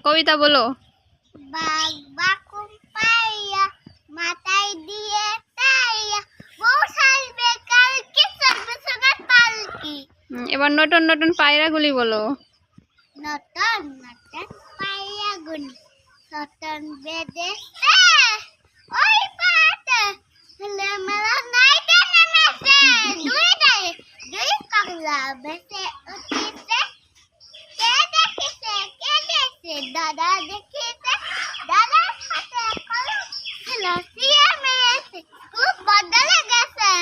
কবিতা বলো। বাঘ বাকুম পাইয়া মাথায় দিয়ে তাইয়া বউ সাজবে কালকে চলবে সোনার পালকি। এবার নতুন নতুন পায়রাগুলি বলো। নতুন নতুন পাইয়া গুনি নতুন বেদেশে ওই পাতে ছেলে মেলা নাইতে নেমেছে দুই কাকলা বেসে উঠিছে কে দেখেছে দাদা দেখেছে দাদার সাথে কলম ছিল সিয়ে মেয়েছে খুব বদলে গেছে।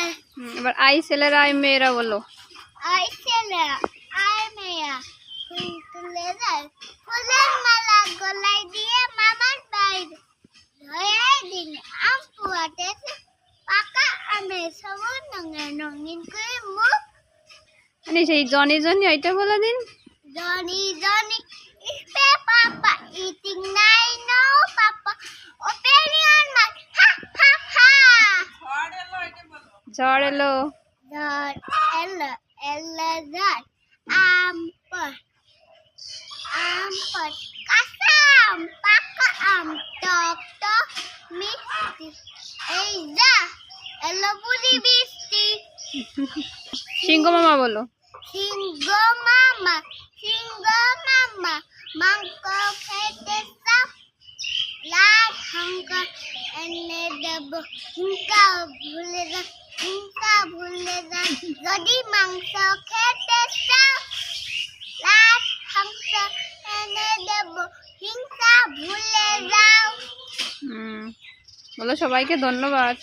এবার আই ছেলেরা আই মেয়েরা বলো। আই ছেলে আই মেয়া ফুল তুলে যায় ফুলের মালা গলায় দিয়ে মামার বাইরে ধয়াই দিন আম পুয়াতেছে পাকা আমের সবুজ রঙিন করে মুখ। মানে সেই জনি জনি ওইটা বলে দিন। জনি জনি ইসপে পাপা ইটিং নাই নো পাপা ওপেনিয়ন মাই হা হা হা। ঝড় এলো ঝড় এলো এলো ঝড় আম পর কাঁচা আম পাকা আম টক টক মিষ্টি এই যা এলো বুড়ি বৃষ্টি। সিংহ মামা বলো। সিংহ মামা মাংস খেতে চাও লাল হাঙ্ক এনে দেব হিংসা ভুলে যা যদি মাংস খেতে চাও লাল হাঙ্ক এনে দেব হিংসা ভুলে যাও। বলো সবাইকে ধন্যবাদ।